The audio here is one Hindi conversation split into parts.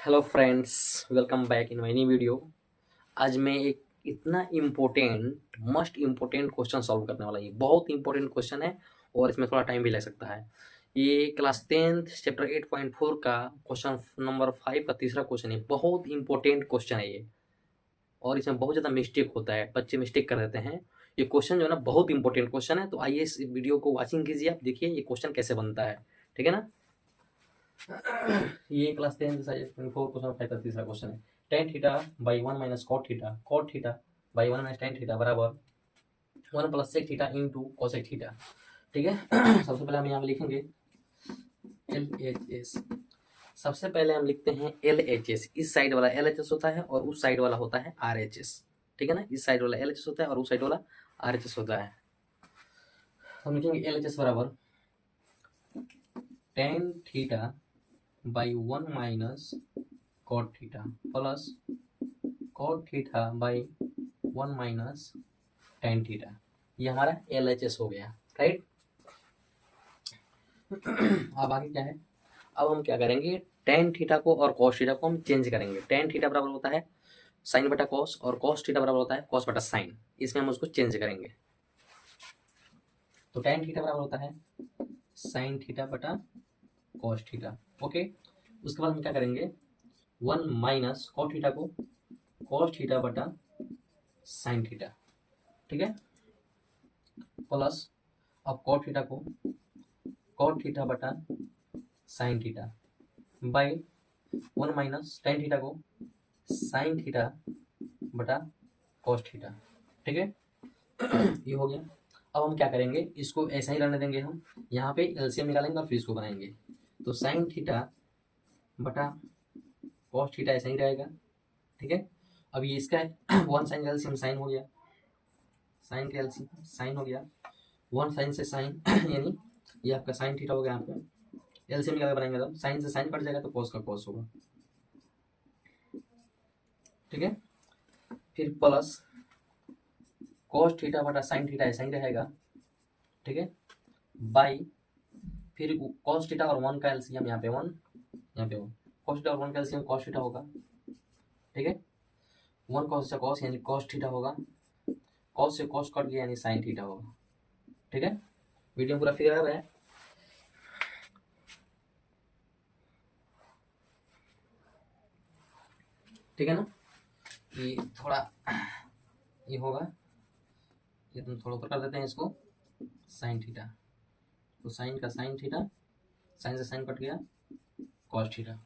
Hello friends, welcome back in my new video. आज मैं एक इतना इम्पोर्टेंट इम्पोर्टेंट क्वेश्चन सॉल्व करने वाला। ये बहुत इंपॉर्टेंट क्वेश्चन है और इसमें थोड़ा टाइम भी लग सकता है। ये क्लास 10th चैप्टर 8.4 का क्वेश्चन नंबर 5 का तीसरा क्वेश्चन है। बहुत इंपॉर्टेंट क्वेश्चन है ये, और इसमें बहुत ज़्यादा मिस्टेक होता है, बच्चे मिस्टेक कर देते हैं। ये क्वेश्चन जो है ना, बहुत इंपॉर्टेंट क्वेश्चन है। तो आइए इस वीडियो को वॉचिंग कीजिए, आप देखिए ये क्वेश्चन कैसे बनता है। ठीक है ना। ये क्लास 10 फोर क्वेश्चन 5 का तीसरा क्वेश्चन है। Tan theta by 1 minus cot theta by 1 minus tan theta बराबर 1 plus sec theta into cosec theta. ठीक है। सबसे पहले हम यहाँ पे लिखेंगे एल एच एस। सबसे पहले हम लिखते हैं एल एच एस। इस साइड वाला एल एच एस होता है और उस साइड वाला होता है आर एच एस। ठीक है ना। इस साइड वाला एल एच एस होता है और उस साइड वाला आर एच एस होता है। हम लिखेंगे एल एच एस बराबर tan theta by 1 minus cot theta plus cot theta by 1 minus tan theta. ये हमारा एल एच एस हो गया, राइट। अब आगे क्या है, अब हम क्या करेंगे, टेन थीटा को और कॉस थीटा को हम चेंज करेंगे। टेन थीटा बराबर होता है साइन बटा कॉस और कॉस थीटा बराबर होता है कॉस बटा साइन। इसमें हम उसको चेंज करेंगे। तो टेन थीटा बराबर होता है साइन थीटा बटा कॉस थीटा। ओके। उसके बाद हम क्या करेंगे, 1 माइनस कॉट थीटा को कॉस थीटा बटा साइन थीटा। ठीक है। प्लस अब कॉट थीटा को कॉट थीटा बटा sine theta by 1 minus tan theta को साइन थीटा बटा कॉस थीटा। ठीक है। ये हो गया। अब हम क्या करेंगे, इसको ऐसा ही रहने देंगे। हम यहाँ पे एलसीएम निकालेंगे और फिर इसको बनाएंगे। तो साइन थीटा बटा कॉस थीटा ऐसा ही रहेगा। ठीक है। अब ये इसका है 1 साइन का एलसीएम साइन हो गया, साइन का एलसीएम साइन हो गया, 1 साइन से साइन यानी ये आपका साइन थीटा हो गया। यहाँ पे एलसीएम निकाल के बनाएंगे तो साइन से साइन कट जाएगा तो कॉस का कॉस होगा। ठीक है। फिर प्लस कॉस थीटा बटा साइन थीटा ऐसा ही रहेगा। ठीक है। बाई फिर कॉस थीटा और 1 का एलसीएम यहाँ पे 1, यहाँ पे 1, कॉस थीटा और 1 का एलसीएम कॉस थीटा होगा। ठीक है। 1 कॉस से कॉस यानी कॉस थीटा होगा, कॉस से कॉस कट गया यानी साइन थीटा होगा। ठीक है। वीडियो पूरा क्लियर है। ठीक है ना। ये थोड़ा ये होगा, ये तुम थोड़ा ऊपर कर देते हैं इसको, साइन थीटा। तो साइन का साइन थीटा, साइन से साइन कट गया कॉस थीटा।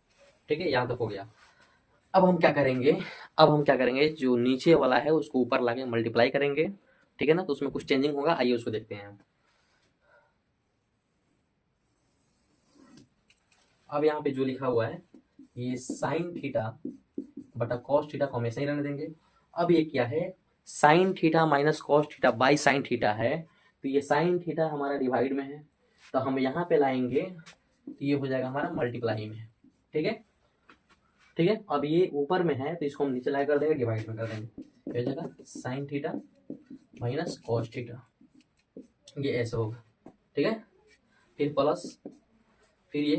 ठीक है। यहाँ तक हो गया। अब हम क्या करेंगे, अब हम क्या करेंगे, जो नीचे वाला है उसको ऊपर लाके मल्टीप्लाई करेंगे। ठीक है ना। तो उसमें कुछ चेंजिंग होगा, आइए उसको देखते हैं। अब यहाँ पे जो लिखा हुआ है ये साइन थीटा बटा कॉस थीटा को हमेशा ही रहने देंगे। अब ये क्या है, sign theta minus cos theta by sine theta है। तो ये साइन थीटा हमारा डिवाइड में है, तो हम यहाँ पे लाएंगे तो ये हो जाएगा हमारा मल्टीप्लाई में। ठीक है। ठीक है। अब ये ऊपर में है तो इसको हम नीचे ला कर देंगे, डिवाइड में कर देंगे। हो जाएगा sign theta minus cos theta, ये ऐसे होगा। ठीक है। फिर प्लस, फिर ये,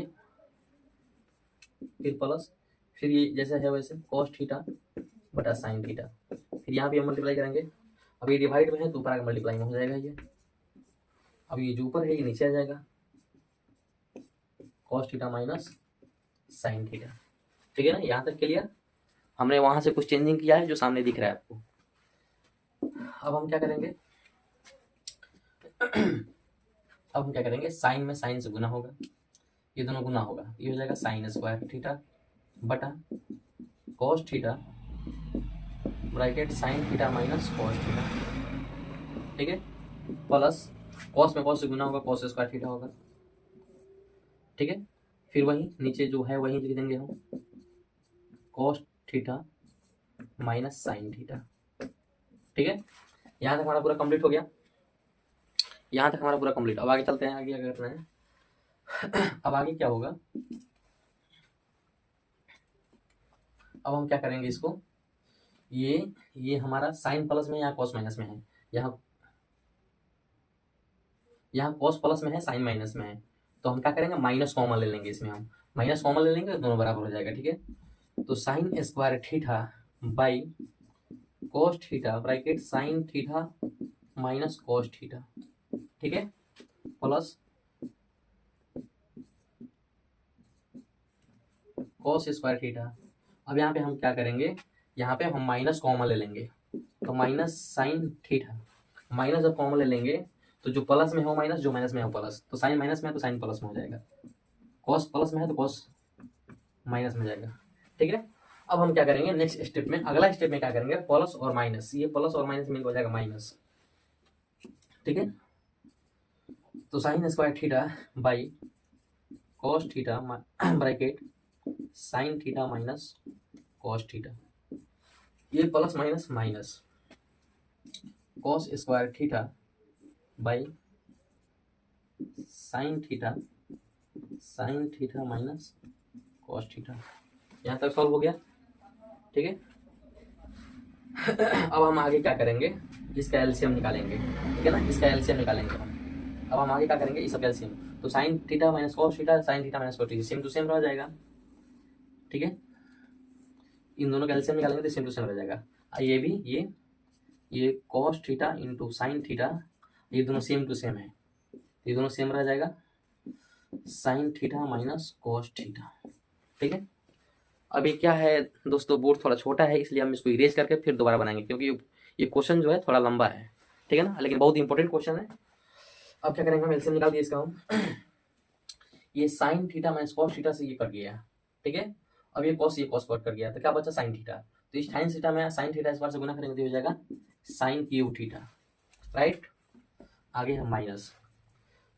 फिर प्लस, फिर ये जैसे है वैसे कॉस थीटा बटा साइन थीटा। फिर यहाँ भी हम मल्टीप्लाई करेंगे। अब ये डिवाइड में है तो ऊपर आगे मल्टीप्लाई में हो जाएगा ये। अब ये जो ऊपर है ये नीचे आ जाएगा, cos theta minus sine theta. ठीक है ना। यहाँ तक क्लियर। हमने वहां से कुछ चेंजिंग किया है जो सामने दिख रहा है आपको। अब हम क्या करेंगे, अब हम क्या करेंगे, साइन में साइन से गुना होगा, ये दोनों गुना होगा, ये हो जाएगा साइन स्क्वायर थीटा बटा cos theta bracket sine theta minus cos theta. ठीक है। प्लस कॉस में कॉस से गुना होगा, कॉस स्क्वायर थीटा होगा। ठीक है। फिर वही नीचे जो है वही लिख देंगे हम, cos theta minus sine theta. ठीक है। यहाँ तक हमारा पूरा कंप्लीट हो गया, यहाँ तक हमारा पूरा कंप्लीट। अब आगे चलते हैं, आगे क्या करना है। अब आगे क्या होगा, अब हम क्या करेंगे इसको, ये हमारा साइन प्लस में या कॉस माइनस में है, यहाँ कॉस प्लस में है साइन माइनस में है। तो हम क्या करेंगे, माइनस कॉमन ले लेंगे, इसमें हम माइनस कॉमन ले लेंगे तो दोनों बराबर हो जाएगा। ठीक है, तो sine square theta by cos theta bracket sine theta minus cos theta, ठीक है, प्लस कॉस स्क्वायर थीटा। अब यहाँ पे हम क्या करेंगे, यहाँ पे हम माइनस कॉमन ले लेंगे, तो माइनस साइन थीटा, माइनस जब कॉमन ले लेंगे तो जो प्लस में हो माइनस, जो माइनस में हो प्लस, तो साइन माइनस में है तो साइन प्लस में हो जाएगा, कॉस प्लस में है तो कॉस माइनस में जाएगा। ठीक है, अब हम क्या करेंगे नेक्स्ट स्टेप में, अगला स्टेप में क्या करेंगे, प्लस और माइनस, ये प्लस और माइनस मिलकर हो जाएगा माइनस। ठीक है, तो sine square theta by cos theta bracket sine theta minus cos theta, ये plus minus minus cos square theta by sine theta minus cos theta. यहाँ तक सॉल्व हो गया। ठीक है, अब हम आगे क्या करेंगे, इसका एलसीएम निकालेंगे। ठीक है ना, इसका एलसीएम निकालेंगे हम। अब हम आगे क्या करेंगे, इस सब एलसीएम, तो sine theta minus cos theta, sine theta minus cos theta same to same रह जाएगा। ठीक है, इन दोनों का एलसीएम निकालेंगे तो सेम टू सेम रह जाएगा। ये भी ये cos theta into sine theta, ये दोनों सेम टू सेम है, ये दोनों सेम रह जाएगा, sign theta minus cos theta. ठीक है, अभी क्या है दोस्तों, बोर्ड थोड़ा छोटा है इसलिए हम इसको इरेज करके फिर दोबारा बनाएंगे, क्योंकि ये क्वेश्चन जो है थोड़ा लंबा है। ठीक है ना, लेकिन बहुत इंपॉर्टेंट क्वेश्चन है। अब क्या करेंगे, हम एलसीएम निकाल दिए इसका हम ये sign theta minus cos theta से ये कट गया। ठीक है, अब ये कॉस कट कर गया, तो क्या बचा साइन थीटा, तो इस साइन थीटा में साइन थीटा इस बार से गुना करेंगे तो हो जाएगा साइन क्यूब थीटा, राइट। आगे हम माइनस,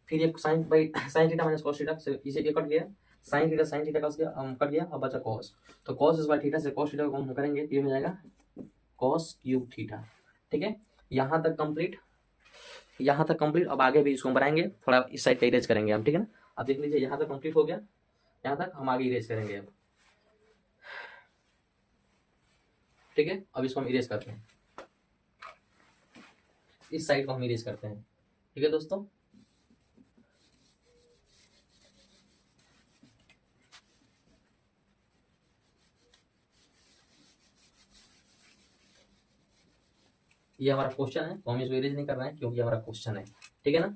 फिर ये sign theta minus cos theta से इसे ये कट गया, साइन थीटा कट गया, अब बचा कॉस, तो कॉस इस बार थीटा से कॉस थीटा को हम करेंगे तो ये हो जाएगा कॉस क्यूब थीटा। ठीक है, यहाँ तक कंप्लीट, यहाँ तक कंप्लीट। अब आगे भी इसको हम बनाएंगे, थोड़ा इस साइड का इरेज करेंगे हम। ठीक है ना, अब देख लीजिए यहाँ तक कंप्लीट हो गया, यहाँ तक हम आगे इरेज करेंगे अब। ठीक है, अब इसको हम इरेज करते हैं, इस साइड को हम इरेज करते हैं। ठीक है दोस्तों, ये हमारा क्वेश्चन है तो हम इसको इरेज नहीं कर रहे हैं क्योंकि हमारा क्वेश्चन है। ठीक है ना,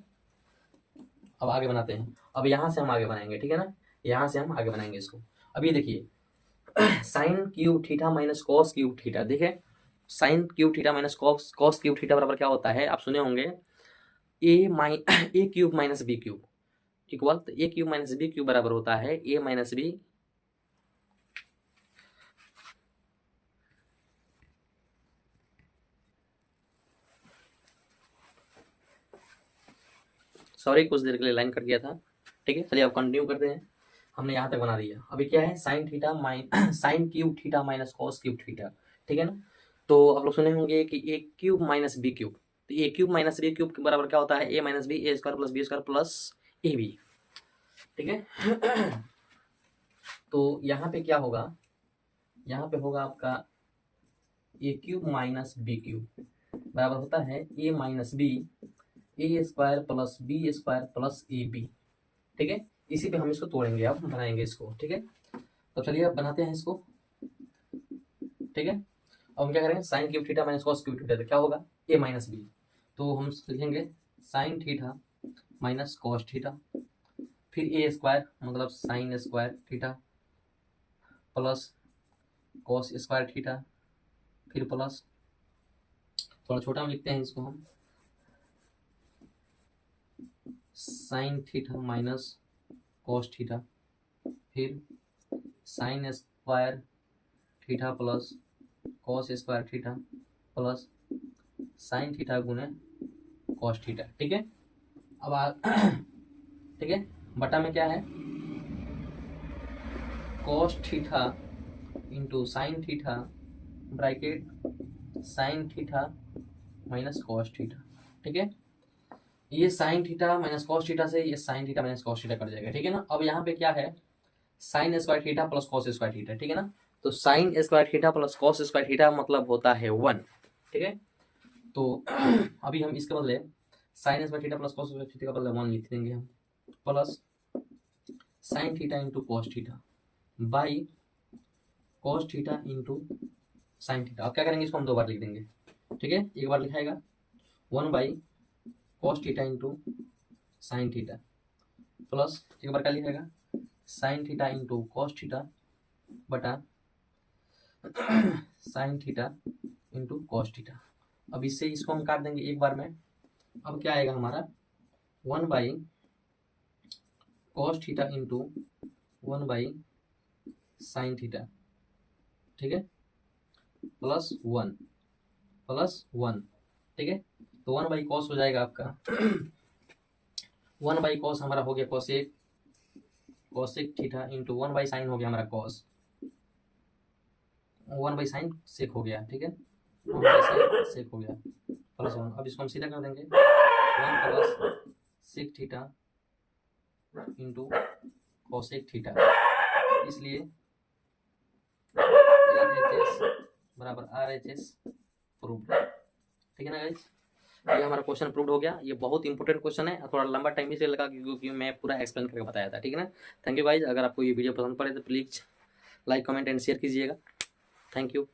अब आगे बनाते हैं। अब यहाँ से हम आगे बनाएंगे। ठीक है ना, यहाँ से हम आगे बनाएंगे इसको। अब ये देखिए sine cube theta minus cos cube theta, देखिए sine cube theta minus cos cube theta बराबर क्या होता है, आप सुने होंगे A cube minus B cube equal, तो A cube minus B cube बराबर होता है ए माइनस बी सॉरी कुछ देर के लिए लाइन कट गया था। ठीक है, चलिए अब कंटिन्यू करते हैं। हमने यहाँ तक बना दिया। अभी क्या है, sine cube theta minus cos cube theta. ठीक है ना, तो आप लोग सुने होंगे कि A cube minus B cube, तो A cube minus B cube के बराबर क्या होता है, A minus B, A square plus B square plus A B. ठीक है तो यहाँ पे क्या होगा, यहाँ पे होगा आपका A cube minus B cube बराबर होता है A minus B, A square plus B square plus A B. ठीक है, इसी पे हम इसको तोड़ेंगे, अब हम बनाएंगे इसको। ठीक है, तो चलिए अब बनाते हैं इसको। ठीक है, अब हम क्या करेंगे, sine cube theta minus cos cube theta, तो क्या होगा ए माइनस बी, तो हम लिखेंगे sine theta minus cos theta, फिर ए स्क्वायर मतलब sine square theta plus cos square theta, फिर प्लस, थोड़ा छोटा में लिखते हैं इसको हम, sine theta minus cos theta, फिर sine square theta plus cos square theta plus sine theta गुने कॉस थीटा। ठीक है, अब ठीक है, बटा में क्या है, cos theta into sine theta bracket sine theta minus cos theta. ठीक है, ये sign theta minus cos theta से ये sign theta minus cos theta cut जाएगा। ठीक है ना, अब यहाँ पे क्या है, sign square theta plus cos square theta. ठीक है ना, तो sine square theta plus cos square theta मतलब होता है 1। ठीक है, तो अभी हम इसके बदले sign square theta plus cos square theta का बदले 1 लिख देंगे हम, plus sine theta into cos theta by cos theta into sine theta. अब क्या करेंगे, इसको हम 2 बार लिख देंगे, ठीक है। एक बार लिखाएगा 1 by cos theta into sine theta plus एक बार क्या लिखेगा sine theta into cos theta बटा sine theta into cos theta. अब इससे इसको हम काट देंगे एक बार में। अब क्या आएगा हमारा 1 by cos theta into 1 by sine theta, ठीक है, प्लस 1 ठीक है। तो 1 बाई कॉस हो जाएगा आपका 1 बाई कॉस हमारा हो गया cosec theta into 1 by sine हो गया हमारा कॉस, 1 बाई साइन सेक हो गया, ठीक है, 1 बाई साइन सेक हो गया प्लस 1। अब इसको हम सीधा कर देंगे 1 plus sec theta into cosec theta, इसलिए RHS बराबर RHS प्रूव्ड, ठीक है ना गाइस। ये हमारा क्वेश्चन प्रूव्ड हो गया। ये बहुत इंपॉर्टेंट क्वेश्चन है, थोड़ा लंबा टाइम इसलिए लगा क्योंकि मैं पूरा एक्सप्लेन करके बताया था, ठीक है ना। Thank you guys. अगर आपको ये वीडियो पसंद पड़े तो please like comment and share कीजिएगा। Thank you.